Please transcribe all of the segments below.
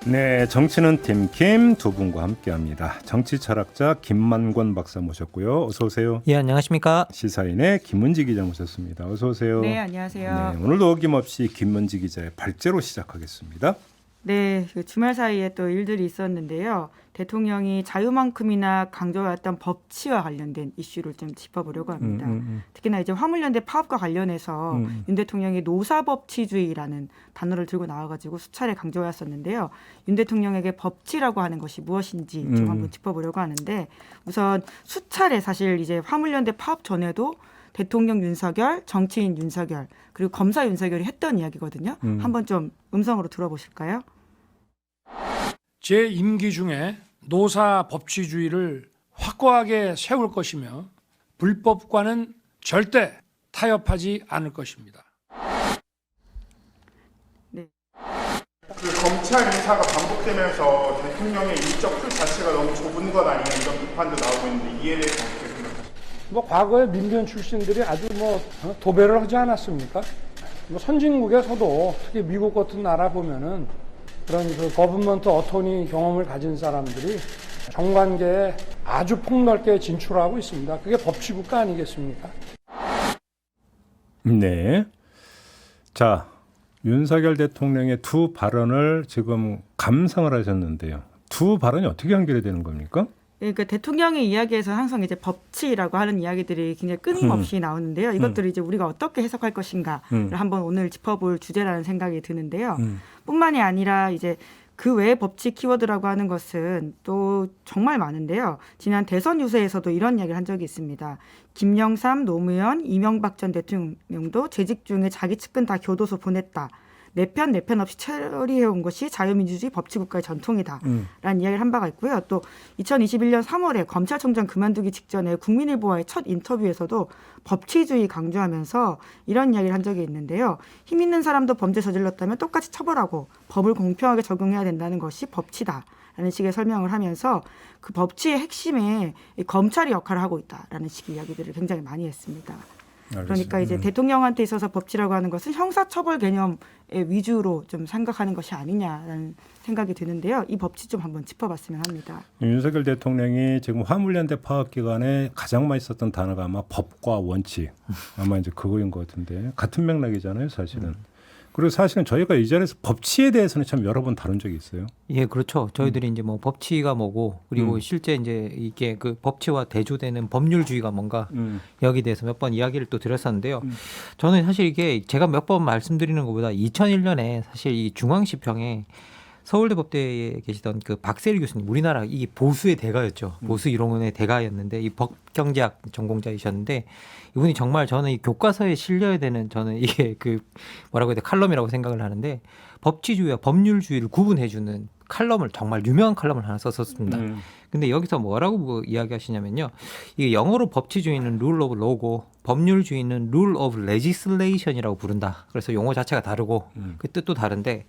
네, 정치는 팀킴 두 분과 함께합니다. 정치 철학자 김만권 박사 모셨고요. 어서 오세요. 예, 안녕하십니까? 시사인의 김은지 기자 모셨습니다. 어서 오세요. 네, 안녕하세요. 네, 오늘도 어김없이 김은지 기자의 발제로 시작하겠습니다. 네, 그 주말 사이에 또 일들이 있었는데요. 대통령이 자유만큼이나 강조해왔던 법치와 관련된 이슈를 좀 짚어보려고 합니다. 특히나 이제 화물연대 파업과 관련해서 윤 대통령이 노사법치주의라는 단어를 들고 나와가지고 수차례 강조해왔었는데요. 윤 대통령에게 법치라고 하는 것이 무엇인지 좀 한번 짚어보려고 하는데, 우선 수차례 사실 이제 화물연대 파업 전에도 대통령 윤석열, 정치인 윤석열, 그리고 검사 윤석열이 했던 이야기거든요. 한번 좀 음성으로 들어보실까요? 제 임기 중에 노사 법치주의를 확고하게 세울 것이며 불법과는 절대 타협하지 않을 것입니다. 그 검찰 인사가 반복되면서 대통령의 인적 틀 자체가 너무 좁은 것 아니냐 이런 비판도 나오고 있는데 이에 대해서 어떻게 생각하십니까? 과거에 민변 출신들이 아주 도배를 하지 않았습니까? 선진국에서도 특히 미국 같은 나라 보면은 그런 그 거버먼트 어토니 경험을 가진 사람들이 정관계에 아주 폭넓게 진출하고 있습니다. 그게 법치국가 아니겠습니까? 네. 자, 윤석열 대통령의 두 발언을 지금 감상을 하셨는데요. 두 발언이 어떻게 연결이 되는 겁니까? 그러니까 대통령의 이야기에서 항상 이제 법치라고 하는 이야기들이 굉장히 끊임없이 나오는데요. 이것들을 이제 우리가 어떻게 해석할 것인가를 한번 오늘 짚어볼 주제라는 생각이 드는데요. 뿐만이 아니라 이제 그 외의 법치 키워드라고 하는 것은 또 정말 많은데요. 지난 대선 유세에서도 이런 이야기를 한 적이 있습니다. 김영삼, 노무현, 이명박 전 대통령도 재직 중에 자기 측근 다 교도소 보냈다. 내 편 없이 처리해온 것이 자유민주주의 법치국가의 전통이다. 라는 이야기를 한 바가 있고요. 또 2021년 3월에 검찰총장 그만두기 직전에 국민일보와의 첫 인터뷰에서도 법치주의 강조하면서 이런 이야기를 한 적이 있는데요. 힘 있는 사람도 범죄 저질렀다면 똑같이 처벌하고 법을 공평하게 적용해야 된다는 것이 법치다. 라는 식의 설명을 하면서 그 법치의 핵심에 검찰이 역할을 하고 있다라는 식의 이야기들을 굉장히 많이 했습니다. 그러니까 이제 대통령한테 있어서 법치라고 하는 것은 형사처벌 개념의 위주로 좀 생각하는 것이 아니냐라는 생각이 드는데요. 이 법치 좀 한번 짚어봤으면 합니다. 윤석열 대통령이 지금 화물연대 파업 기간에 가장 많이 썼던 단어가 아마 법과 원칙, 아마 이제 그거인 것 같은데 같은 맥락이잖아요, 사실은. 그리고 사실은 저희가 이 자리에서 법치에 대해서는 참 여러 번 다룬 적이 있어요. 예, 그렇죠. 저희들이 이제 뭐 법치가 뭐고 그리고 실제 이제 이게 그 법치와 대조되는 법률주의가 뭔가 여기 대해서 몇 번 이야기를 또 드렸었는데요. 저는 사실 이게 제가 몇 번 말씀드리는 것보다 2001년에 사실 이 중앙시평에 서울대 법대에 계시던 그 박세리 교수님, 우리나라 이 보수의 대가였죠. 보수 이론의 대가였는데 이 법경제학 전공자이셨는데 이분이 정말 저는 이 교과서에 실려야 되는 저는 이게 그 뭐라고 해야 돼 칼럼이라고 생각을 하는데 법치주의와 법률주의를 구분해주는 칼럼을 정말 유명한 칼럼을 하나 썼었습니다. 근데 여기서 뭐라고 이야기하시냐면요. 이게 영어로 법치주의는 rule of law고 법률주의는 rule of legislation이라고 부른다. 그래서 용어 자체가 다르고 그 뜻도 다른데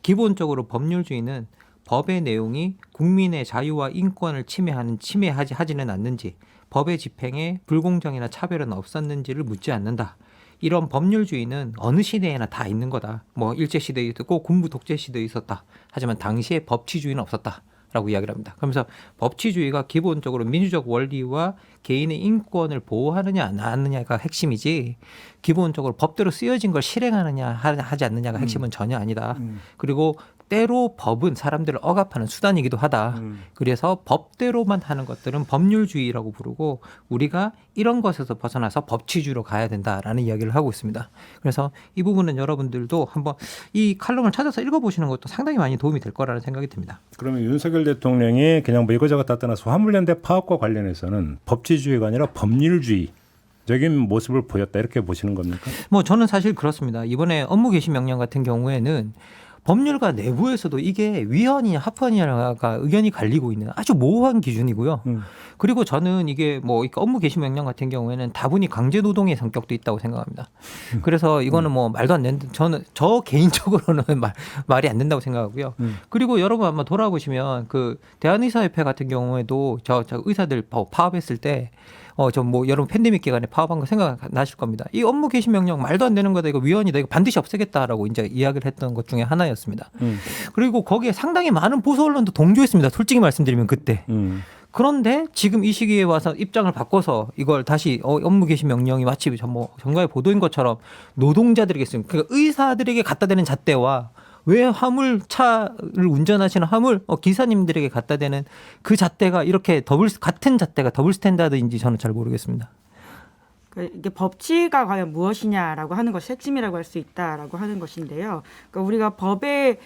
기본적으로 법률주의는 법의 내용이 국민의 자유와 인권을 침해하지는 않는지 법의 집행에 불공정이나 차별은 없었는지를 묻지 않는다. 이런 법률주의는 어느 시대에나 다 있는 거다. 뭐 일제시대에 있었고 군부 독재시대에 있었다. 하지만 당시에 법치주의는 없었다. 라고 이야기를 합니다. 그러면서 법치주의가 기본적으로 민주적 원리와 개인의 인권을 보호하느냐 안 하느냐가 핵심이지 기본적으로 법대로 쓰여진 걸 실행하느냐 하지 않느냐가 핵심은 전혀 아니다. 그리고 때로 법은 사람들을 억압하는 수단이기도 하다. 그래서 법대로만 하는 것들은 법률주의라고 부르고 우리가 이런 것에서 벗어나서 법치주의로 가야 된다라는 이야기를 하고 있습니다. 그래서 이 부분은 여러분들도 한번 이 칼럼을 찾아서 읽어보시는 것도 상당히 많이 도움이 될 거라는 생각이 듭니다. 그러면 윤석열 대통령이 그냥 뭐 이거저거 다 떠나서 화물연대 파업과 관련해서는 법치주의가 아니라 법률주의적인 모습을 보였다 이렇게 보시는 겁니까? 뭐 저는 사실 그렇습니다. 이번에 업무 개시 명령 같은 경우에는 법률가 내부에서도 이게 위헌이냐 합헌이냐가 의견이 갈리고 있는 아주 모호한 기준이고요. 그리고 저는 이게 뭐 업무 개시 명령 같은 경우에는 다분히 강제 노동의 성격도 있다고 생각합니다. 그래서 이거는 뭐 말도 안 되는 저 개인적으로는 말이 안 된다고 생각하고요. 그리고 여러분 아마 돌아보시면 그 대한의사협회 같은 경우에도 저 의사들 파업했을 때 저 뭐 여러분 팬데믹 기간에 파업한 거 생각나실 겁니다. 이 업무 개시 명령 말도 안 되는 거다. 이거 위헌이다. 이거 반드시 없애겠다라고 이제 이야기를 했던 것 중에 하나였습니다. 그리고 거기에 상당히 많은 보수 언론도 동조했습니다. 솔직히 말씀드리면 그때. 그런데 지금 이 시기에 와서 입장을 바꿔서 이걸 다시 업무 개시 명령이 마치 뭐 정가의 보도인 것처럼 노동자들에게 쓰는 그러니까 의사들에게 갖다 대는 잣대와 왜 화물차를 운전하시는 화물 기사님들에게 갖다 대는 그 잣대가 이렇게 같은 잣대가 더블 스탠다드인지 저는 잘 모르겠습니다. 이게 법치가 과연 무엇이냐라고 하는 것이 핵심이라고 할 수 있다라고 하는 것인데요. 그러니까 우리가 법에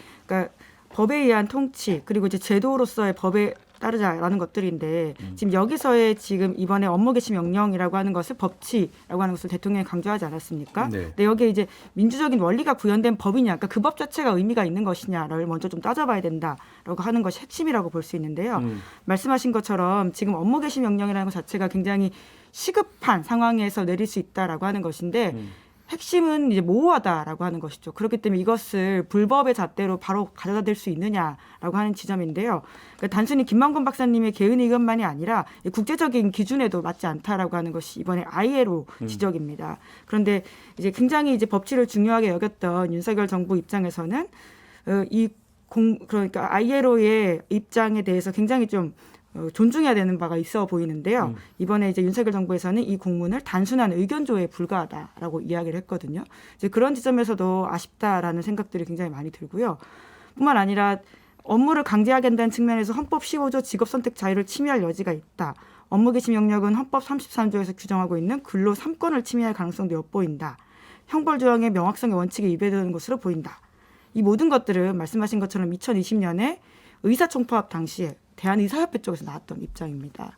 의한 통치 그리고 이제 제도로서의 법에 따르자라는 것들인데 지금 여기서의 지금 이번에 업무 개시 명령이라고 하는 것을 법치라고 하는 것을 대통령이 강조하지 않았습니까? 네. 근데 여기에 이제 민주적인 원리가 구현된 법이냐, 그러니까 그 법 자체가 의미가 있는 것이냐를 먼저 좀 따져봐야 된다라고 하는 것이 핵심이라고 볼 수 있는데요. 말씀하신 것처럼 지금 업무 개시 명령이라는 것 자체가 굉장히 시급한 상황에서 내릴 수 있다라고 하는 것인데 핵심은 이제 모호하다라고 하는 것이죠. 그렇기 때문에 이것을 불법의 잣대로 바로 가져다 댈 수 있느냐라고 하는 지점인데요. 그러니까 단순히 김만권 박사님의 개인 의견만이 아니라 국제적인 기준에도 맞지 않다라고 하는 것이 이번에 ILO 지적입니다. 그런데 이제 굉장히 이제 법치를 중요하게 여겼던 윤석열 정부 입장에서는 그러니까 ILO의 입장에 대해서 굉장히 좀 존중해야 되는 바가 있어 보이는데요. 이번에 이제 윤석열 정부에서는 이 공문을 단순한 의견조에 불과하다라고 이야기를 했거든요. 이제 그런 지점에서도 아쉽다라는 생각들이 굉장히 많이 들고요. 뿐만 아니라 업무를 강제하게 한다는 측면에서 헌법 15조 직업선택 자유를 침해할 여지가 있다. 업무 개시 명령은 헌법 33조에서 규정하고 있는 근로 3권을 침해할 가능성도 엿보인다. 형벌 조항의 명확성의 원칙에 위배되는 것으로 보인다. 이 모든 것들은 말씀하신 것처럼 2020년에 의사총파업 당시에 대한의사협회 쪽에서 나왔던 입장입니다.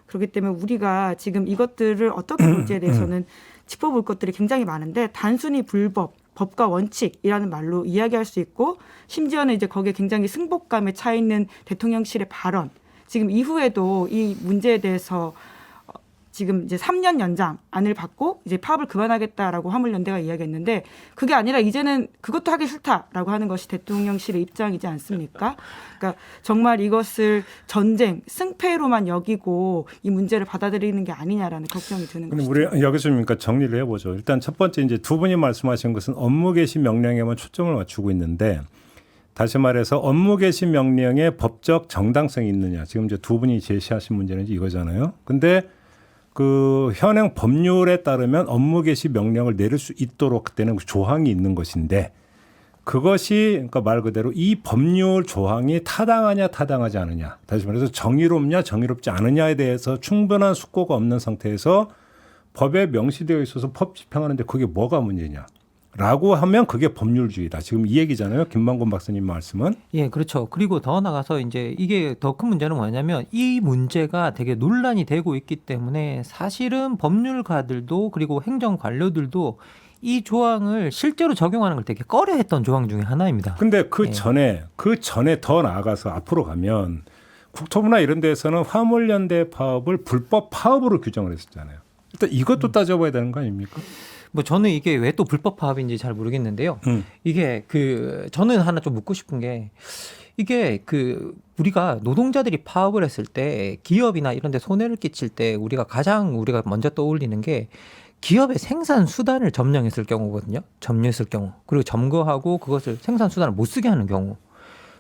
그렇기 때문에 우리가 지금 이것들을 어떻게 볼지에 대해서는 짚어볼 것들이 굉장히 많은데 단순히 불법, 법과 원칙이라는 말로 이야기할 수 있고 심지어는 이제 거기에 굉장히 승복감에 차 있는 대통령실의 발언, 지금 이후에도 이 문제에 대해서 지금 이제 3년 연장안을 받고 이제 파업을 그만하겠다라고 화물연대가 이야기했는데 그게 아니라 이제는 그것도 하기 싫다라고 하는 것이 대통령실의 입장이지 않습니까? 그러니까 정말 이것을 전쟁, 승패로만 여기고 이 문제를 받아들이는 게 아니냐라는 걱정이 드는 근데 것이죠. 우리 여기서 그러니까 정리를 해보죠. 일단 첫 번째 이제 두 분이 말씀하신 것은 업무 개시 명령에만 초점을 맞추고 있는데 다시 말해서 업무 개시 명령의 법적 정당성이 있느냐. 지금 이제 두 분이 제시하신 문제는 이거잖아요. 근데 그 현행 법률에 따르면 업무 개시 명령을 내릴 수 있도록 그때는 조항이 있는 것인데 그것이 그러니까 말 그대로 이 법률 조항이 타당하냐 타당하지 않느냐 다시 말해서 정의롭냐 정의롭지 않느냐에 대해서 충분한 숙고가 없는 상태에서 법에 명시되어 있어서 법 집행하는데 그게 뭐가 문제냐 라고 하면 그게 법률주의다. 지금 이 얘기잖아요. 김만권 박사님 말씀은. 예, 그렇죠. 그리고 더 나가서 이제 이게 더 큰 문제는 뭐냐면 이 문제가 되게 논란이 되고 있기 때문에 사실은 법률가들도 그리고 행정 관료들도 이 조항을 실제로 적용하는 걸 되게 꺼려했던 조항 중에 하나입니다. 근데 그 전에 더 나아가서 앞으로 가면 국토부나 이런 데에서는 화물연대 파업을 불법 파업으로 규정을 했었잖아요. 일단 이것도 따져봐야 되는 거 아닙니까? 뭐 저는 이게 왜 또 불법 파업인지 잘 모르겠는데요. 이게 저는 하나 좀 묻고 싶은 게 이게 우리가 노동자들이 파업을 했을 때 기업이나 이런 데 손해를 끼칠 때 우리가 먼저 떠올리는 게 기업의 생산 수단을 점령했을 경우거든요. 점유했을 경우. 그리고 점거하고 그것을 생산 수단을 못 쓰게 하는 경우.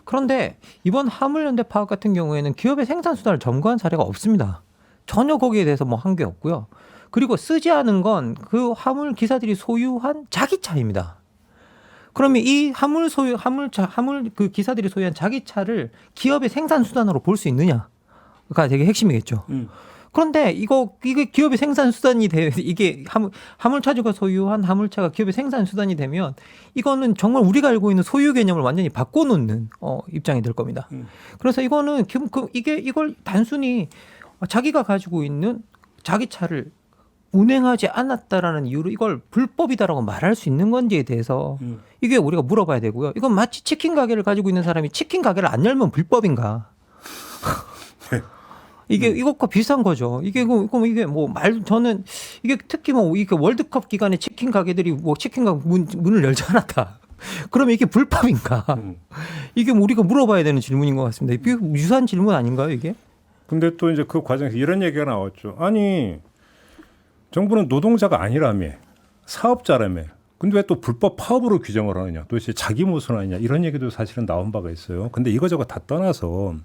그런데 이번 화물연대 파업 같은 경우에는 기업의 생산 수단을 점거한 사례가 없습니다. 전혀 거기에 대해서 뭐 한 게 없고요. 그리고 쓰지 않은 건 그 화물 기사들이 소유한 자기 차입니다. 그러면 이 화물 그 기사들이 소유한 자기 차를 기업의 생산 수단으로 볼 수 있느냐가 되게 핵심이겠죠. 그런데 이게 기업의 생산 수단이 이게 화물차주가 소유한 화물차가 기업의 생산 수단이 되면 이거는 정말 우리가 알고 있는 소유 개념을 완전히 바꿔놓는 입장이 될 겁니다. 그래서 이거는 이걸 단순히 자기가 가지고 있는 자기 차를 운행하지 않았다라는 이유로 이걸 불법이다라고 말할 수 있는 건지에 대해서 이게 우리가 물어봐야 되고요. 이건 마치 치킨 가게를 가지고 있는 사람이 치킨 가게를 안 열면 불법인가? 이것과 비슷한 거죠. 저는 이게 특히 이게 월드컵 기간에 치킨 가게들이 치킨 가게 문을 열지 않았다. 그러면 이게 불법인가? 이게 우리가 물어봐야 되는 질문인 것 같습니다. 이게 유사한 질문 아닌가요, 이게? 근데 또 이제 그 과정에서 이런 얘기가 나왔죠. 아니 정부는 노동자가 아니라며 사업자라며. 근데 왜 또 불법 파업으로 규정을 하느냐. 도대체 자기 무엇을 하느냐. 이런 얘기도 사실은 나온 바가 있어요. 근데 이거저거 다 떠나서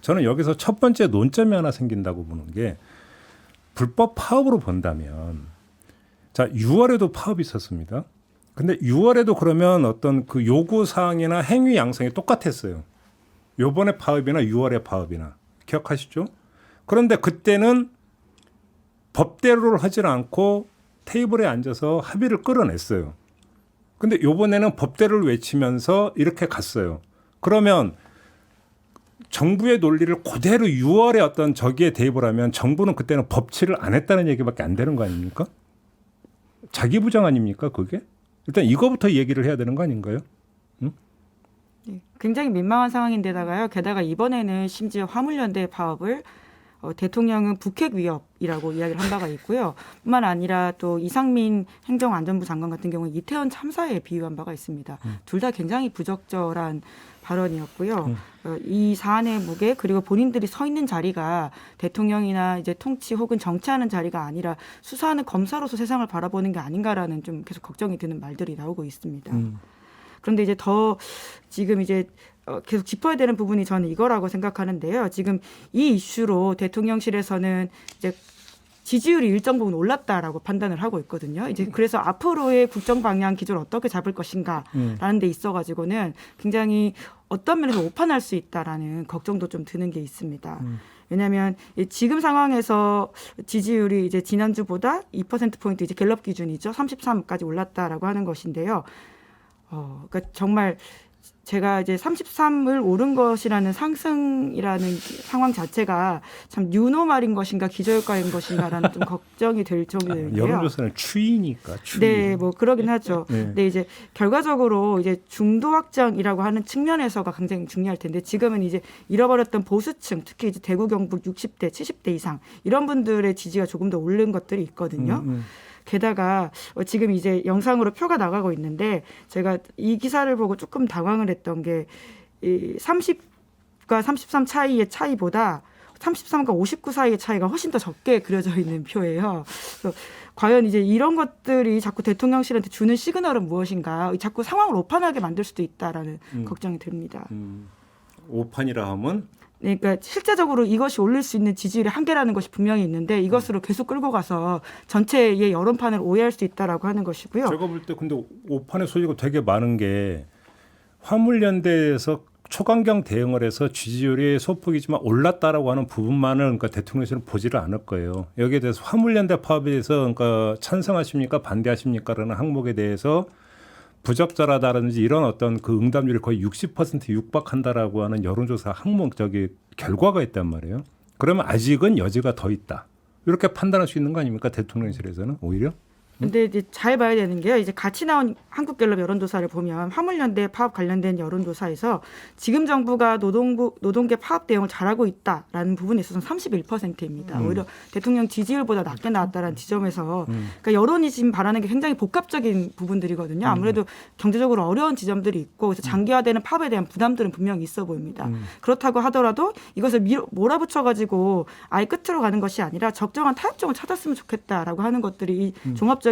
저는 여기서 첫 번째 논점이 하나 생긴다고 보는 게 불법 파업으로 본다면 자 6월에도 파업이 있었습니다. 근데 6월에도 그러면 어떤 그 요구 사항이나 행위 양상이 똑같았어요. 요번에 파업이나 6월의 파업이나 기억하시죠? 그런데 그때는 법대로를 하질 않고 테이블에 앉아서 합의를 끌어냈어요. 근데 요번에는 법대로를 외치면서 이렇게 갔어요. 그러면 정부의 논리를 그대로 6월에 어떤 저기에 대입을 하면 정부는 그때는 법치를 안 했다는 얘기밖에 안 되는 거 아닙니까? 자기 부정 아닙니까 그게? 일단 이거부터 얘기를 해야 되는 거 아닌가요? 네, 굉장히 민망한 상황인데다가요. 게다가 이번에는 심지어 화물연대 파업을 대통령은 북핵 위협이라고 이야기를 한 바가 있고요. 뿐만 아니라 또 이상민 행정안전부 장관 같은 경우는 이태원 참사에 비유한 바가 있습니다. 둘 다 굉장히 부적절한 발언이었고요. 이 사안의 무게 그리고 본인들이 서 있는 자리가 대통령이나 이제 통치 혹은 정치하는 자리가 아니라 수사하는 검사로서 세상을 바라보는 게 아닌가라는 좀 계속 걱정이 드는 말들이 나오고 있습니다. 그런데 이제 더 지금 이제 계속 짚어야 되는 부분이 저는 이거라고 생각하는데요. 지금 이 이슈로 대통령실에서는 이제 지지율이 일정 부분 올랐다라고 판단을 하고 있거든요. 이제 그래서 앞으로의 국정 방향 기조를 어떻게 잡을 것인가라는 데 있어가지고는 굉장히 어떤 면에서 오판할 수 있다라는 걱정도 좀 드는 게 있습니다. 왜냐하면 지금 상황에서 지지율이 이제 지난주보다 2%포인트 이제 갤럽 기준이죠. 33까지 올랐다라고 하는 것인데요. 그러니까 정말 제가 이제 33을 오른 것이라는 상승이라는 상황 자체가 참 뉴노멀인 것인가 기저효과인 것인가라는 좀 걱정이 될 정도인데요. 여론조사는 추이니까. 추이. 네, 뭐 그러긴 하죠. 네. 근데 이제 결과적으로 이제 중도 확장이라고 하는 측면에서가 굉장히 중요할 텐데 지금은 이제 잃어버렸던 보수층, 특히 이제 대구 경북 60대, 70대 이상 이런 분들의 지지가 조금 더 오른 것들이 있거든요. 게다가 지금 이제 영상으로 표가 나가고 있는데 제가 이 기사를 보고 조금 당황을 했던 게 이 30과 33 차이의 차이보다 33과 59 사이의 차이가 훨씬 더 적게 그려져 있는 표예요. 그래서 과연 이제 이런 것들이 자꾸 대통령실한테 주는 시그널은 무엇인가? 자꾸 상황을 오판하게 만들 수도 있다라는 걱정이 듭니다. 오판이라 하면 그러니까 실제적으로 이것이 올릴 수 있는 지지율의 한계라는 것이 분명히 있는데 이것으로 계속 끌고 가서 전체의 여론판을 오해할 수 있다라고 하는 것이고요. 제가 볼 때 근데 오판의 소지가 되게 많은 게 화물연대에서 초강경 대응을 해서 지지율이 소폭이지만 올랐다라고 하는 부분만을 그러니까 대통령실은 보지를 않을 거예요. 여기에 대해서 화물연대 파업에 대해서 그러니까 찬성하십니까 반대하십니까라는 항목에 대해서 부적절하다든지 이런 어떤 그 응답률이 거의 60% 육박한다라고 하는 여론조사 항목 저기 결과가 있단 말이에요. 그러면 아직은 여지가 더 있다. 이렇게 판단할 수 있는 거 아닙니까 대통령실에서는 오히려? 근데 이제 잘 봐야 되는 게요. 이제 같이 나온 한국갤럽 여론조사를 보면 화물연대 파업 관련된 여론조사에서 지금 정부가 노동계 파업 대응을 잘하고 있다라는 부분에 있어서는 31%입니다. 오히려 대통령 지지율보다 낮게 나왔다는 지점에서 그러니까 여론이 지금 바라는 게 굉장히 복합적인 부분들이거든요. 아무래도 경제적으로 어려운 지점들이 있고 그래서 장기화되는 파업에 대한 부담들은 분명히 있어 보입니다. 그렇다고 하더라도 이것을 몰아붙여가지고 아예 끝으로 가는 것이 아니라 적정한 타협점을 찾았으면 좋겠다라고 하는 것들이 이 종합적인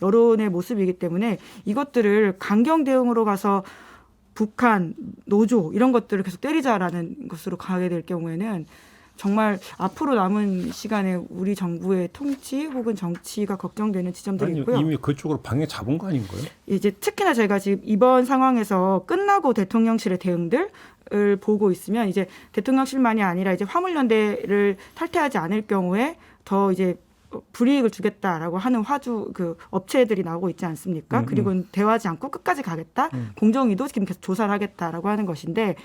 여론의 모습이기 때문에 이것들을 강경 대응으로 가서 북한, 노조 이런 것들을 계속 때리자라는 것으로 가게 될 경우에는 정말 앞으로 남은 시간에 우리 정부의 통치 혹은 정치가 걱정되는 지점들이 아니, 있고요. 이미 그쪽으로 방해 잡은 거 아닌가요? 이제 특히나 제가 지금 이번 상황에서 끝나고 대통령실의 대응들을 보고 있으면 이제 대통령실만이 아니라 이제 화물연대를 탈퇴하지 않을 경우에 더 이제 불이익을 주겠다라고 하는 그 업체들이 나오고 있지 않습니까? 그리고 대화하지 않고 끝까지 가겠다. 공정위도 지금 계속 조사를 하겠다라고 하는 것인데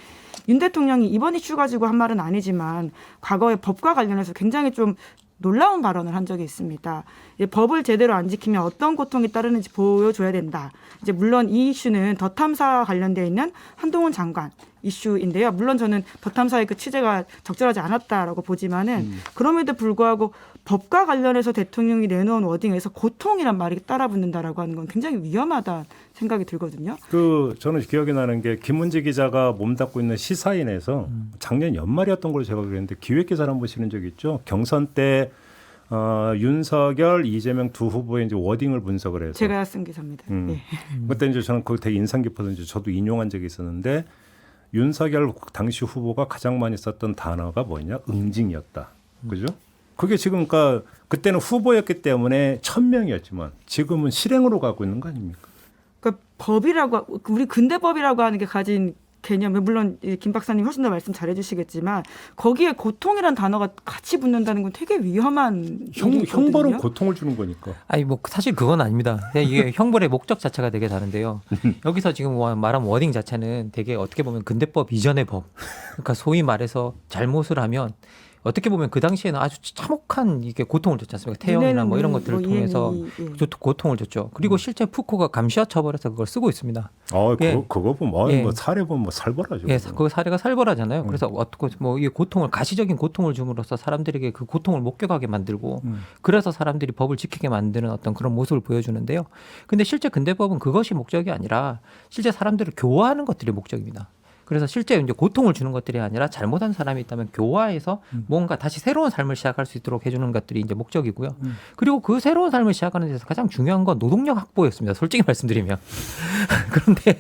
윤 대통령이 이번 이슈 가지고 한 말은 아니지만 과거에 법과 관련해서 굉장히 좀 놀라운 발언을 한 적이 있습니다. 이제 법을 제대로 안 지키면 어떤 고통이 따르는지 보여줘야 된다. 이제 물론 이 이슈는 더 탐사와 관련돼 있는 한동훈 장관 이슈인데요. 물론 저는 버탐사의 그 취재가 적절하지 않았다라고 보지만은 그럼에도 불구하고 법과 관련해서 대통령이 내놓은 워딩에서 고통이란 말이 따라붙는다라고 하는 건 굉장히 위험하다 생각이 들거든요. 저는 기억이 나는 게 김문지 기자가 몸담고 있는 시사인에서 작년 연말이었던 걸로 제가 그랬는데 기획 기사를 한번 실은 적이 있죠. 경선 때 윤석열, 이재명 두 후보의 이제 워딩을 분석을 해서 제가 쓴 기사입니다. 예. 그때 이제 저는 그거 되게 인상 깊어서 이제 저도 인용한 적이 있었는데 윤석열 당시 후보가 가장 많이 썼던 단어가 뭐냐? 응징이었다. 그죠? 그게 지금 그러니까 그때는 후보였기 때문에 1000명이었지만 지금은 실행으로 가고 있는 거 아닙니까? 그러니까 법이라고 우리 근대법이라고 하는 게 가진 개념, 물론 김 박사님 훨씬 더 말씀 잘해주시겠지만 거기에 고통이란 단어가 같이 붙는다는 건 되게 위험한 형벌은 고통을 주는 거니까. 아니 뭐 사실 그건 아닙니다. 이게 형벌의 목적 자체가 되게 다른데요. 여기서 지금 말한 워딩 자체는 되게 어떻게 보면 근대법 이전의 법. 그러니까 소위 말해서 잘못을 하면 어떻게 보면 그 당시에는 아주 참혹한 이게 고통을 줬지 않습니까? 태형이나 뭐 이런 것들을 통해서 고통을 줬죠. 그리고 실제 푸코가 감시와 처벌해서 그걸 쓰고 있습니다. 그거 보면 뭐 사례 보면 뭐 살벌하죠. 예, 그 사례가 살벌하잖아요. 그래서 어떻게 뭐 이 고통을 가시적인 고통을 줌으로써 사람들에게 그 고통을 목격하게 만들고 그래서 사람들이 법을 지키게 만드는 어떤 그런 모습을 보여주는데요. 근데 실제 근대법은 그것이 목적이 아니라 실제 사람들을 교화하는 것들이 목적입니다. 그래서 실제 이제 고통을 주는 것들이 아니라 잘못한 사람이 있다면 교화해서 뭔가 다시 새로운 삶을 시작할 수 있도록 해주는 것들이 이제 목적이고요. 그리고 그 새로운 삶을 시작하는 데서 가장 중요한 건 노동력 확보였습니다. 솔직히 말씀드리면. 그런데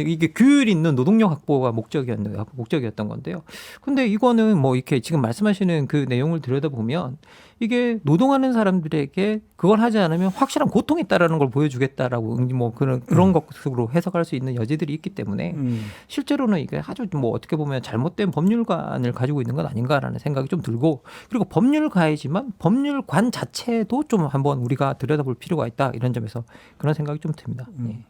이게 규율 있는 노동력 확보가 목적이었던 건데요. 근데 이거는 뭐 이렇게 지금 말씀하시는 그 내용을 들여다보면 이게 노동하는 사람들에게 그걸 하지 않으면 확실한 고통이 있다라는 걸 보여주겠다라고 뭐 그런 것으로 해석할 수 있는 여지들이 있기 때문에 실제로는 이게 아주 뭐 어떻게 보면 잘못된 법률관을 가지고 있는 건 아닌가라는 생각이 좀 들고 그리고 법률가이지만 법률관 자체도 좀 한번 우리가 들여다볼 필요가 있다 이런 점에서 그런 생각이 좀 듭니다. 예.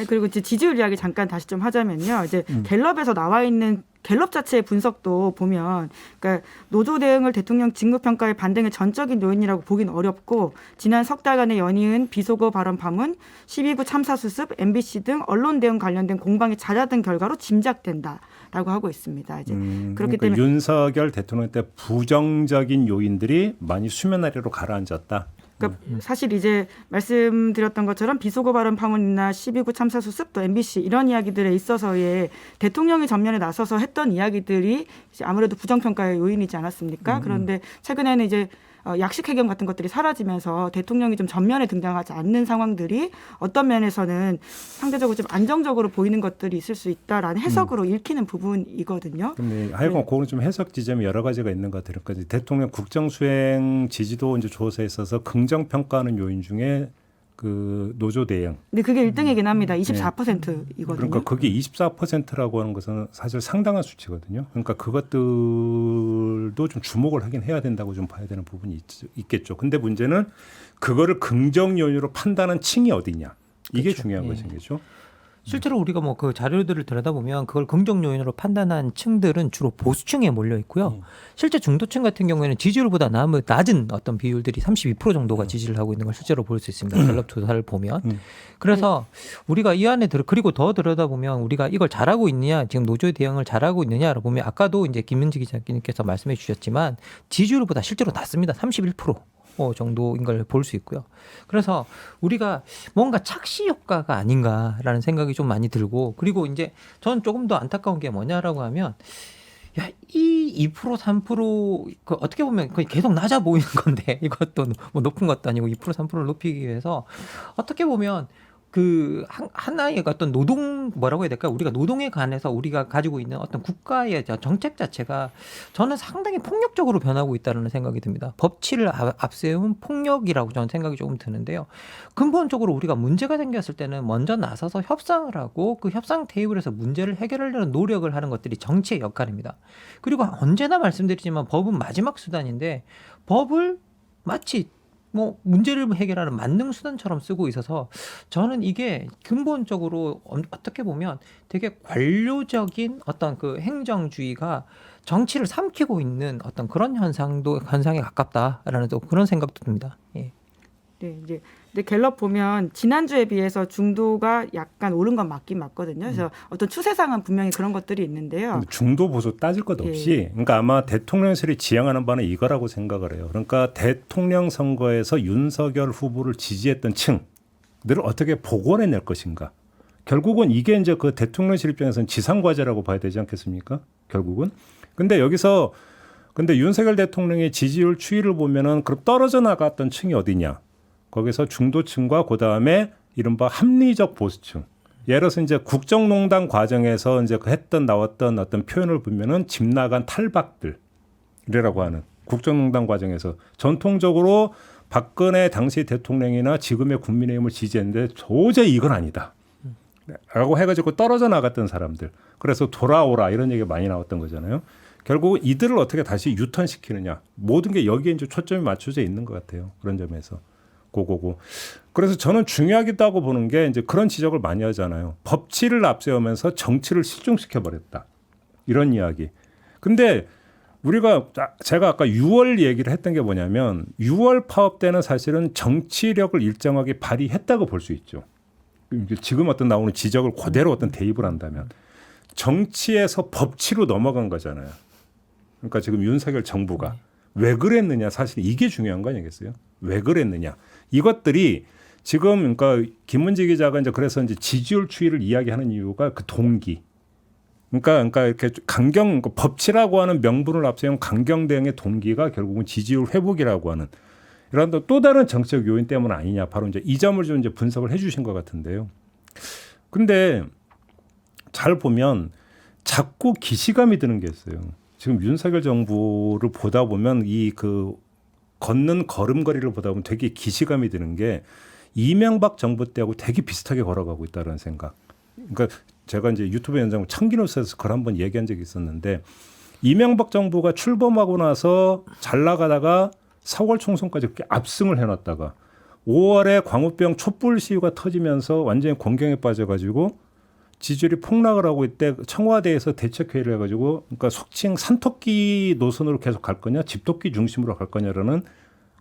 그리고 이제 지지율 이야기 잠깐 다시 좀 하자면요. 이제 갤럽에서 나와 있는 갤럽 자체의 분석도 보면 그러니까 노조 대응을 대통령 직무평가의 반등의 전적인 요인이라고 보긴 어렵고 지난 석 달간의 연이은 비속어 발언 파문, 12구 참사 수습, MBC 등 언론 대응 관련된 공방이 잦아든 결과로 짐작된다라고 하고 있습니다. 이제 그렇기 때문에 윤석열 대통령 때 부정적인 요인들이 많이 수면 아래로 가라앉았다. 그러니까 사실 이제 말씀드렸던 것처럼 비속어 발언 파문이나 12구 참사 수습 또 MBC 이런 이야기들에 있어서의 대통령이 전면에 나서서 했던 이야기들이 이제 아무래도 부정평가의 요인이지 않았습니까? 그런데 최근에는 이제 약식 해경 같은 것들이 사라지면서 대통령이 좀 전면에 등장하지 않는 상황들이 어떤 면에서는 상대적으로 좀 안정적으로 보이는 것들이 있을 수 있다라는 해석으로 읽히는 부분이거든요. 근데 하여간 그거는 좀 해석 지점이 여러 가지가 있는 것 같아요. 그러니까 대통령 국정 수행 지지도 이제 조사에 있어서 긍정 평가하는 요인 중에 그 노조 대응. 근데 그게 1등이긴 합니다. 24%이거든요. 그러니까 그게 24%라고 하는 것은 사실 상당한 수치거든요. 그러니까 그것들도 좀 주목을 하긴 해야 된다고 좀 봐야 되는 부분이 있겠죠. 근데 문제는 그거를 긍정 요인으로 판단한 층이 어디냐. 이게 그렇죠. 중요한 것이겠죠. 실제로 우리가 뭐 그 자료들을 들여다보면 그걸 긍정 요인으로 판단한 층들은 주로 보수층에 몰려 있고요. 실제 중도층 같은 경우에는 지지율보다 낮은 어떤 비율들이 32% 정도가 지지를 하고 있는 걸 실제로 볼 수 있습니다. 갤럽 조사를 보면. 그래서 우리가 이 안에 그리고 더 들여다보면 우리가 이걸 잘하고 있느냐, 지금 노조의 대응을 잘하고 있느냐를 보면 아까도 이제 김민지 기자님께서 말씀해 주셨지만 지지율보다 실제로 낮습니다. 31%. 정도인 걸 볼 수 있고요. 그래서 우리가 뭔가 착시 효과가 아닌가라는 생각이 좀 많이 들고 그리고 이제 저는 조금 더 안타까운 게 뭐냐라고 하면 야, 이 2% 3% 그 어떻게 보면 거의 계속 낮아 보이는 건데 이것도 뭐 높은 것도 아니고 2% 3%를 높이기 위해서 어떻게 보면 그 하나의 어떤 노동 뭐라고 해야 될까? 우리가 노동에 관해서 우리가 가지고 있는 어떤 국가의 정책 자체가 저는 상당히 폭력적으로 변하고 있다는 생각이 듭니다. 법치를 앞세운 폭력이라고 저는 생각이 조금 드는데요. 근본적으로 우리가 문제가 생겼을 때는 먼저 나서서 협상을 하고 그 협상 테이블에서 문제를 해결하려는 노력을 하는 것들이 정치의 역할입니다. 그리고 언제나 말씀드리지만 법은 마지막 수단인데 법을 마치 뭐 문제를 해결하는 만능 수단처럼 쓰고 있어서 저는 이게 근본적으로 어떻게 보면 되게 관료적인 어떤 그 행정주의가 정치를 삼키고 있는 어떤 그런 현상에 가깝다라는 또 그런 생각도 듭니다. 예. 네, 이제 근데 갤럽 보면 지난주에 비해서 중도가 약간 오른 건 맞긴 맞거든요. 그래서 어떤 추세상은 분명히 그런 것들이 있는데요. 근데 중도 보수 따질 것 없이 그러니까 아마 대통령실이 지향하는 바는 이거라고 생각을 해요. 그러니까 대통령 선거에서 윤석열 후보를 지지했던 층들을 어떻게 복원해낼 것인가. 결국은 이게 이제 그 대통령실 입장에서는 지상과제라고 봐야 되지 않겠습니까? 결국은. 근데 여기서 근데 윤석열 대통령의 지지율 추이를 보면은 그럼 떨어져 나갔던 층이 어디냐? 거기서 중도층과 그다음에 이른바 합리적 보수층. 예를 들어서 이제 국정농단 과정에서 이제 했던 나왔던 어떤 표현을 보면은 집 나간 탈박들이라고 하는 국정농단 과정에서 전통적으로 박근혜 당시 대통령이나 지금의 국민의힘을 지지했는데 도저히 이건 아니다. 라고 해가지고 떨어져 나갔던 사람들. 그래서 돌아오라 이런 얘기가 많이 나왔던 거잖아요. 결국 이들을 어떻게 다시 유턴시키느냐. 모든 게 여기에 이제 초점이 맞춰져 있는 것 같아요. 그런 점에서. 고고고. 그래서 저는 중요하기도 보는 게 이제 그런 지적을 많이 하잖아요. 법치를 앞세우면서 정치를 실종시켜 버렸다. 이런 이야기. 근데 우리가 제가 아까 6월 얘기를 했던 게 뭐냐면 6월 파업 때는 사실은 정치력을 일정하게 발휘했다고 볼 수 있죠. 지금 어떤 나오는 지적을 그대로 어떤 대입을 한다면 정치에서 법치로 넘어간 거잖아요. 그러니까 지금 윤석열 정부가 왜 그랬느냐 사실 이게 중요한 거 아니겠어요? 왜 그랬느냐 이것들이 지금 그러니까 김문지 기자가 이제 그래서 이제 지지율 추이를 이야기하는 이유가 그 동기. 그러니까 이렇게 강경 법치라고 하는 명분을 앞세운 강경 대응의 동기가 결국은 지지율 회복이라고 하는 이런 또 다른 정치적 요인 때문 아니냐. 바로 이제 이 점을 좀 이제 분석을 해주신 것 같은데요. 근데 잘 보면 자꾸 기시감이 드는 게 있어요. 지금 윤석열 정부를 보다 보면 이 그 걷는 걸음걸이를 보다 보면 되게 기시감이 드는 게 이명박 정부 때하고 되게 비슷하게 걸어가고 있다는 생각. 그러니까 제가 이제 유튜브 연장 청기뉴스에서 그걸 한번 얘기한 적이 있었는데 이명박 정부가 출범하고 나서 잘 나가다가 4월 총선까지 그렇게 압승을 해놨다가 5월에 광우병 촛불 시위가 터지면서 완전히 곤경에 빠져가지고 지지율이 폭락을 하고 있대 청와대에서 대책회의를 해가지고 그러니까 속칭 산토끼 노선으로 계속 갈 거냐 집토끼 중심으로 갈 거냐라는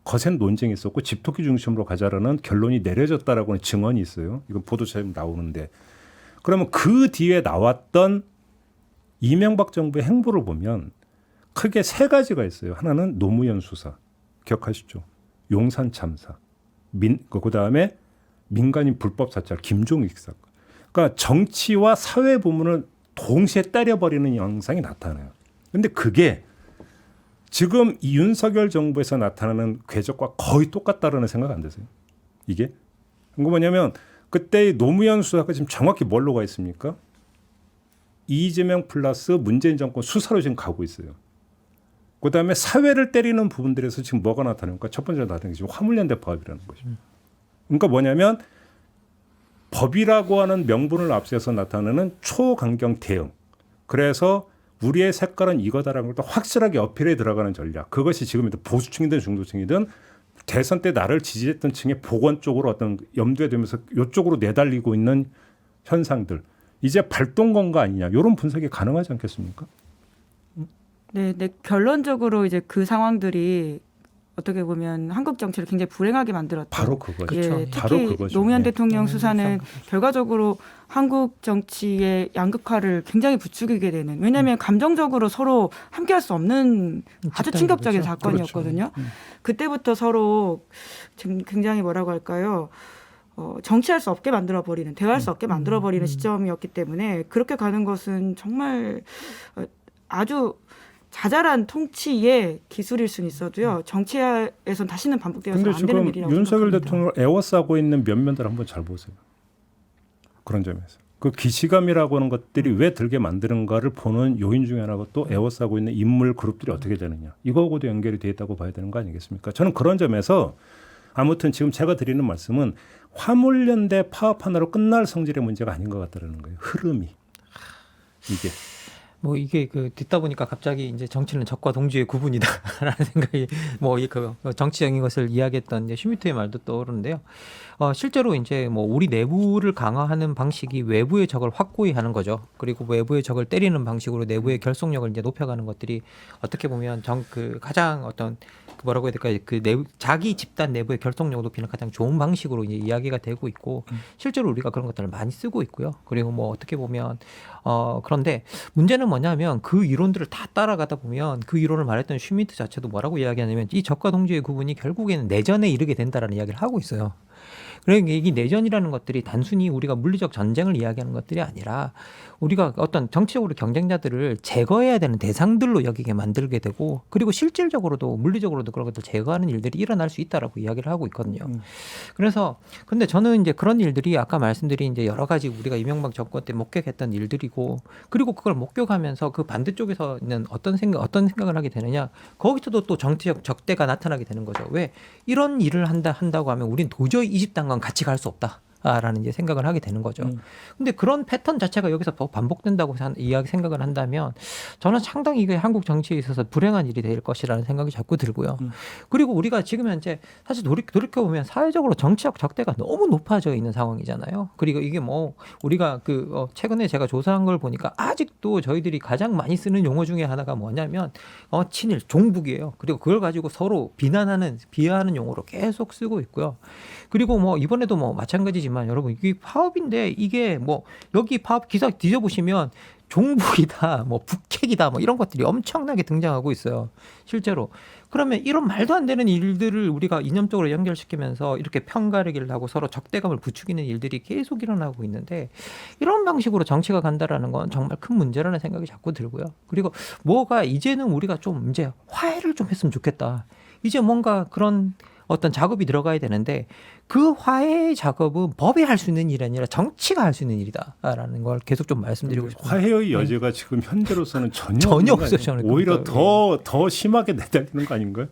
거센 논쟁이 있었고 집토끼 중심으로 가자라는 결론이 내려졌다라고 하는 증언이 있어요. 이건 보도처럼 나오는데 그러면 그 뒤에 나왔던 이명박 정부의 행보를 보면 크게 세 가지가 있어요. 하나는 노무현 수사 기억하시죠? 용산 참사 그다음에 민간인 불법 사찰 김종익 사건. 그러니까 정치와 사회 부문을 동시에 때려버리는 양상이 나타나요. 그런데 그게 지금 이 윤석열 정부에서 나타나는 궤적과 거의 똑같다라는 생각 안 드세요? 이게? 그거 뭐냐면 그때의 노무현 수사가 지금 정확히 뭘로 가 있습니까? 이재명 플러스 문재인 정권 수사로 지금 가고 있어요. 그다음에 사회를 때리는 부분들에서 지금 뭐가 나타납니까? 첫 번째로 나타나는 게 지금 화물연대 파업이라는 거죠. 그러니까 뭐냐면 법이라고 하는 명분을 앞세워서 나타나는 초강경 대응. 그래서 우리의 색깔은 이거다라는 걸 또 확실하게 어필해 들어가는 전략. 그것이 지금 보수층이든 중도층이든 대선 때 나를 지지했던 층의 복원 쪽으로 어떤 염두에 두면서 이쪽으로 내달리고 있는 현상들. 이제 발동건 거 아니냐. 이런 분석이 가능하지 않겠습니까? 네, 결론적으로 이제 그 상황들이 어떻게 보면 한국 정치를 굉장히 불행하게 만들었다. 바로 그거죠. 예, 바로 특히 그거죠. 노무현 네. 대통령 수사는 결과적으로 한국 정치의 양극화를 굉장히 부추기게 되는. 왜냐하면 감정적으로 서로 함께할 수 없는 아주 충격적인 그렇죠. 사건이었거든요. 그때부터 서로 지금 굉장히 뭐라고 할까요? 정치할 수 없게 만들어버리는, 대화할 수 없게 만들어버리는 시점이었기 때문에 그렇게 가는 것은 정말 아주 자잘한 통치의 기술일 수는 있어도요. 정치에선 다시는 반복되어서는 안 되는 지금 일이라고 윤석열 생각합니다. 대통령을 애워싸고 있는 면면들 한번 잘 보세요. 그런 점에서. 그 기시감이라고 하는 것들이 왜 들게 만드는가를 보는 요인 중에 하나가 또 애워싸고 있는 인물 그룹들이 어떻게 되느냐. 이거하고도 연결이 돼 있다고 봐야 되는 거 아니겠습니까? 저는 그런 점에서 아무튼 지금 제가 드리는 말씀은 화물연대 파업 하나로 끝날 성질의 문제가 아닌 것 같다는 거예요. 흐름이. 이게. 뭐 이게 그 듣다 보니까 갑자기 이제 정치는 적과 동지의 구분이다라는 생각이 뭐 이 그 정치적인 것을 이야기했던 이제 슈미트의 말도 떠오르는데요. 실제로 이제 뭐 우리 내부를 강화하는 방식이 외부의 적을 확고히 하는 거죠. 그리고 외부의 적을 때리는 방식으로 내부의 결속력을 이제 높여가는 것들이 어떻게 보면 그 가장 어떤 뭐라고 해야 될까요? 그 자기 집단 내부의 결속력 높이는 가장 좋은 방식으로 이제 이야기가 되고 있고 실제로 우리가 그런 것들을 많이 쓰고 있고요. 그리고 뭐 어떻게 보면 그런데 문제는 뭐냐면 그 이론들을 다 따라가다 보면 그 이론을 말했던 슈미트 자체도 뭐라고 이야기하냐면 이 적과 동지의 구분이 결국에는 내전에 이르게 된다라는 이야기를 하고 있어요. 그러니까 이 내전이라는 것들이 단순히 우리가 물리적 전쟁을 이야기하는 것들이 아니라 우리가 어떤 정치적으로 경쟁자들을 제거해야 되는 대상들로 여기게 만들게 되고 그리고 실질적으로도 물리적으로도 그런 것들 제거하는 일들이 일어날 수 있다라고 이야기를 하고 있거든요. 그래서 근데 저는 이제 그런 일들이 아까 말씀드린 이제 여러 가지 우리가 이명박 정권 때 목격했던 일들이고 그리고 그걸 목격하면서 그 반대쪽에서는 어떤 생각을 하게 되느냐 거기서도 또 정치적 적대가 나타나게 되는 거죠. 왜 이런 일을 한다고 하면 우린 도저히 이 집단과 같이 갈 수 없다. 라는 이제 생각을 하게 되는 거죠. 근데 그런 패턴 자체가 여기서 반복된다고 생각을 한다면 저는 상당히 이게 한국 정치에 있어서 불행한 일이 될 것이라는 생각이 자꾸 들고요. 그리고 우리가 지금 현재 사실 돌이켜보면 사회적으로 정치적 적대가 너무 높아져 있는 상황이잖아요. 그리고 이게 뭐 우리가 최근에 제가 조사한 걸 보니까 아직도 저희들이 가장 많이 쓰는 용어 중에 하나가 뭐냐면 친일, 종북이에요. 그리고 그걸 가지고 서로 비하하는 용어로 계속 쓰고 있고요. 그리고 뭐 이번에도 뭐 마찬가지지만 여러분 이게 파업인데 이게 뭐 여기 파업 기사 뒤져보시면 종북이다, 뭐 북핵이다, 뭐 이런 것들이 엄청나게 등장하고 있어요. 실제로. 그러면 이런 말도 안 되는 일들을 우리가 이념적으로 연결시키면서 이렇게 편가르기를 하고 서로 적대감을 부추기는 일들이 계속 일어나고 있는데 이런 방식으로 정치가 간다라는 건 정말 큰 문제라는 생각이 자꾸 들고요. 그리고 뭐가 이제는 우리가 좀 이제 화해를 좀 했으면 좋겠다. 이제 뭔가 그런 어떤 작업이 들어가야 되는데 그 화해 작업은 법이 할 수 있는 일이 아니라 정치가 할 수 있는 일이다라는 걸 계속 좀 말씀드리고 싶습니다. 화해의 여지가 지금 현재로서는 전혀 전혀 없는 거 없어요. 아니에요? 저는 오히려 그러니까. 더 심하게 내달리는 거 아닌가요?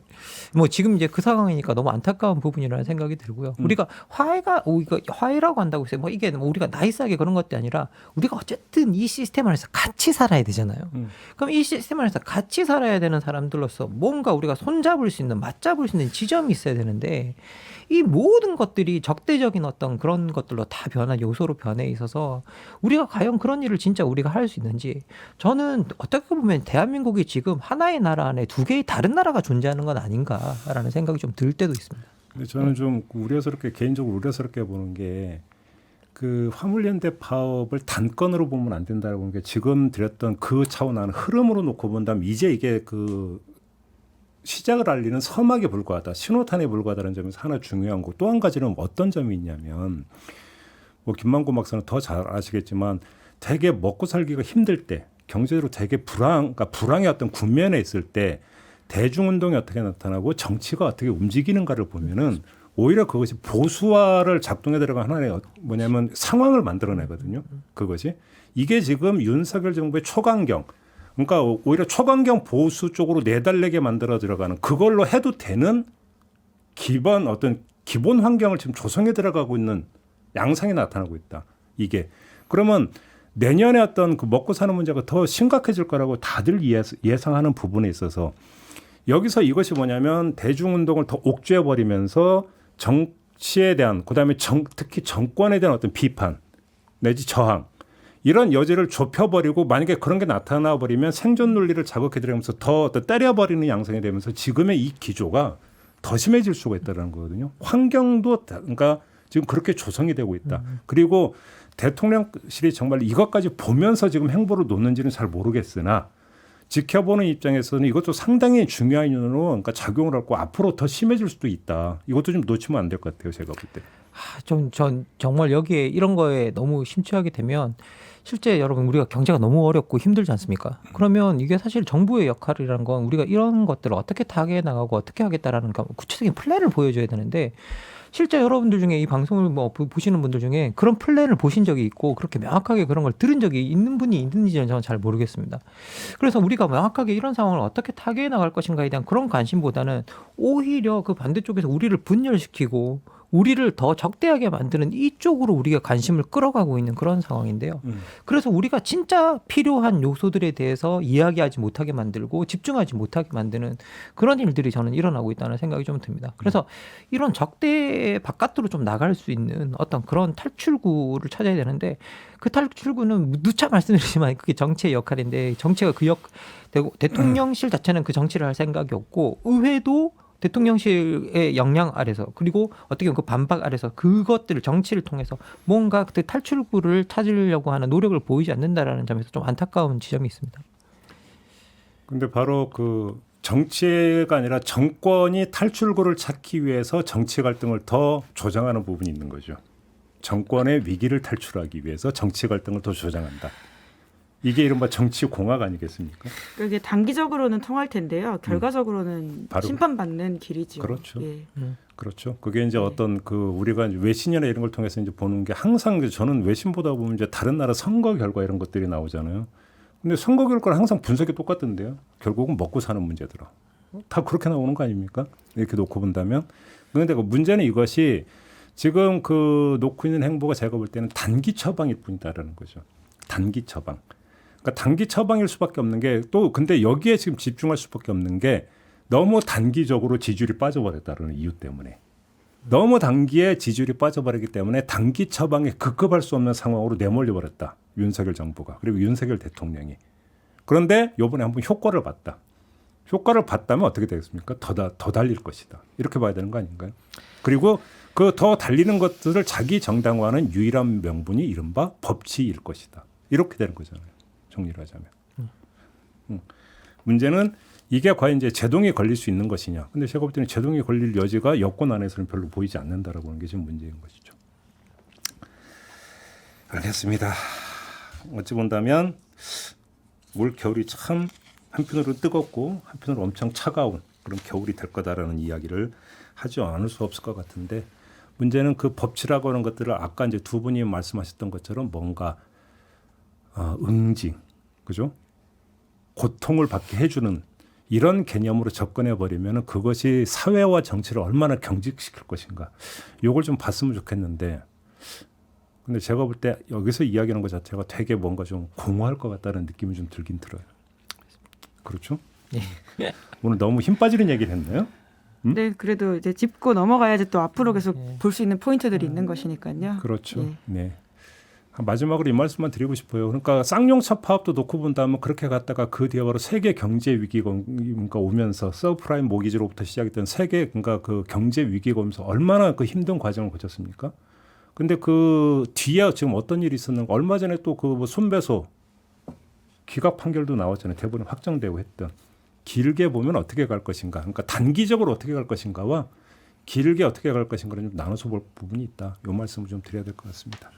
뭐 지금 이제 그 상황이니까 너무 안타까운 부분이라는 생각이 들고요. 우리가 화해라고 한다고 해서 뭐 이게 뭐 우리가 나이스하게 그런 것도 아니라 우리가 어쨌든 이 시스템 안에서 같이 살아야 되잖아요. 그럼 이 시스템 안에서 같이 살아야 되는 사람들로서 뭔가 우리가 손잡을 수 있는 맞잡을 수 있는 지점이 있어야 되는데 이 모든 것들이 적대적인 어떤 그런 것들로 다 요소로 변해 있어서 우리가 과연 그런 일을 진짜 우리가 할 수 있는지 저는 어떻게 보면 대한민국이 지금 하나의 나라 안에 두 개의 다른 나라가 존재하는 건 아닌가라는 생각이 좀 들 때도 있습니다. 근데 저는 좀 개인적으로 우려스럽게 보는 게 그 화물연대 파업을 단건으로 보면 안 된다고 보는 게 지금 드렸던 그 차원하는 흐름으로 놓고 본다면 이제 이게 그 시작을 알리는 서막에 불과하다, 신호탄에 불과하다는 점에서 하나 중요한 거. 또 한 가지는 어떤 점이 있냐면 뭐 김만고 박사는 더 잘 아시겠지만 되게 먹고 살기가 힘들 때 경제적으로 되게 그러니까 불황의 어떤 국면에 있을 때 대중운동이 어떻게 나타나고 정치가 어떻게 움직이는가를 보면은 오히려 그것이 보수화를 작동해 들어간 하나의 뭐냐면 상황을 만들어내거든요. 그것이 이게 지금 윤석열 정부의 초강경, 그러니까 오히려 초강경 보수 쪽으로 내달리게 만들어 들어가는 그걸로 해도 되는 기본 환경을 지금 조성해 들어가고 있는 양상이 나타나고 있다. 이게 그러면 내년에 어떤 그 먹고 사는 문제가 더 심각해질 거라고 다들 예상하는 부분에 있어서 여기서 이것이 뭐냐면 대중운동을 더 옥죄해 버리면서 정치에 대한 그다음에 특히 정권에 대한 어떤 비판 내지 저항 이런 여지를 좁혀버리고 만약에 그런 게 나타나 버리면 생존 논리를 자극해드리면서 더 때려버리는 양상이 되면서 지금의 이 기조가 더 심해질 수가 있다는 거거든요. 환경도 그러니까 지금 그렇게 조성이 되고 있다. 그리고 대통령실이 정말 이것까지 보면서 지금 행보를 놓는지는 잘 모르겠으나 지켜보는 입장에서는 이것도 상당히 중요한 이유로 그러니까 작용을 하고 앞으로 더 심해질 수도 있다. 이것도 좀 놓치면 안 될 것 같아요. 제가 볼 때. 전 정말 여기에 이런 거에 너무 심취하게 되면 실제 여러분 우리가 경제가 너무 어렵고 힘들지 않습니까? 그러면 이게 사실 정부의 역할이라는 건 우리가 이런 것들을 어떻게 타개해 나가고 어떻게 하겠다라는 구체적인 플랜을 보여줘야 되는데 실제 여러분들 중에 이 방송을 뭐 보시는 분들 중에 그런 플랜을 보신 적이 있고 그렇게 명확하게 그런 걸 들은 적이 있는 분이 있는지는 저는 잘 모르겠습니다. 그래서 우리가 명확하게 이런 상황을 어떻게 타개해 나갈 것인가에 대한 그런 관심보다는 오히려 그 반대쪽에서 우리를 분열시키고 우리를 더 적대하게 만드는 이쪽으로 우리가 관심을 끌어가고 있는 그런 상황인데요. 그래서 우리가 진짜 필요한 요소들에 대해서 이야기하지 못하게 만들고 집중하지 못하게 만드는 그런 일들이 저는 일어나고 있다는 생각이 좀 듭니다. 그래서 이런 적대 바깥으로 좀 나갈 수 있는 어떤 그런 탈출구를 찾아야 되는데 그 탈출구는 누차 말씀드리지만 그게 정치의 역할인데 정치가 대통령실 자체는 그 정치를 할 생각이 없고 의회도 대통령실의 역량 아래서 그리고 어떻게 보면 그 반박 아래서 그것들을 정치를 통해서 뭔가 그 탈출구를 찾으려고 하는 노력을 보이지 않는다라는 점에서 좀 안타까운 지점이 있습니다. 근데 바로 그 정치가 아니라 정권이 탈출구를 찾기 위해서 정치 갈등을 더 조장하는 부분이 있는 거죠. 정권의 위기를 탈출하기 위해서 정치 갈등을 더 조장한다. 이게 이른바 정치 공학 아니겠습니까? 그게 단기적으로는 통할 텐데요. 결과적으로는 바로 심판받는 길이죠. 그렇죠. 예. 그렇죠. 그게 이제 어떤 그 우리가 이제 외신이나 이런 걸 통해서 이제 보는 게 항상 이제 저는 외신보다 보면 이제 다른 나라 선거 결과 이런 것들이 나오잖아요. 근데 선거 결과는 항상 분석이 똑같던데요. 결국은 먹고 사는 문제더라. 다 그렇게 나오는 거 아닙니까? 이렇게 놓고 본다면. 그런데 그 문제는 이것이 지금 그 놓고 있는 행보가 제가 볼 때는 단기 처방일 뿐이다라는 거죠. 단기 처방. 그러니까 단기 처방일 수밖에 없는 게 또 근데 여기에 지금 집중할 수밖에 없는 게 너무 단기적으로 지지율이 빠져버렸다는 이유 때문에 너무 단기에 지지율이 빠져버리기 때문에 단기 처방에 급급할 수 없는 상황으로 내몰려 버렸다. 윤석열 정부가 그리고 윤석열 대통령이. 그런데 이번에 한번 효과를 봤다. 효과를 봤다면 어떻게 되겠습니까? 더 달릴 것이다. 이렇게 봐야 되는 거 아닌가요? 그리고 그 더 달리는 것들을 자기 정당화하는 유일한 명분이 이른바 법치일 것이다. 이렇게 되는 거잖아요. 정리를 하자면. 문제는 이게 과연 이제 제동이 걸릴 수 있는 것이냐. 근데 제가 볼 때는 제동이 걸릴 여지가 여권 안에서는 별로 보이지 않는다라고 하는 게 지금 문제인 것이죠. 알겠습니다. 어찌 본다면 올 겨울이 참 한편으로 뜨겁고 한편으로 엄청 차가운 그런 겨울이 될 거다라는 이야기를 하지 않을 수 없을 것 같은데 문제는 그 법치라고 하는 것들을 아까 이제 두 분이 말씀하셨던 것처럼 뭔가 응징, 그죠? 고통을 받게 해주는 이런 개념으로 접근해 버리면 그것이 사회와 정치를 얼마나 경직시킬 것인가. 이걸 좀 봤으면 좋겠는데, 근데 제가 볼 때 여기서 이야기하는 것 자체가 되게 뭔가 좀 공허할 것 같다는 느낌이 좀 들긴 들어요. 그렇죠? 오늘 너무 힘 빠지는 얘기를 했나요? 네, 그래도 이제 짚고 넘어가야지 또 앞으로 계속 볼 수 있는 포인트들이 있는 것이니까요. 그렇죠. 예. 네. 마지막으로 이 말씀만 드리고 싶어요. 그러니까 쌍용차 파업도 놓고 본다면 그렇게 갔다가 그 뒤에 바로 세계 경제 위기가 오면서 서브프라임 모기지로부터 시작했던 세계 그러니까 그 경제 위기가 오면서 얼마나 그 힘든 과정을 거쳤습니까? 근데 그 뒤에 지금 어떤 일이 있었는가? 얼마 전에 또 그 뭐 손배소 기각 판결도 나왔잖아요. 대법원 확정되고 했던. 길게 보면 어떻게 갈 것인가? 그러니까 단기적으로 어떻게 갈 것인가와 길게 어떻게 갈 것인가를 좀 나눠서 볼 부분이 있다. 이 말씀을 좀 드려야 될 것 같습니다.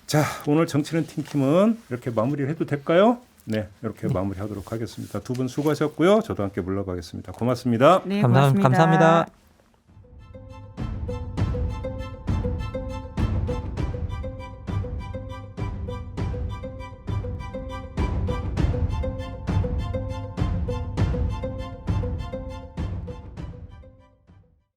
자, 오늘 정치는 팀은 이렇게 마무리를 해도 될까요? 네, 이렇게 마무리하도록 하겠습니다. 두 분 수고하셨고요. 저도 함께 물러가겠습니다. 고맙습니다. 네, 감사합니다. 고맙습니다.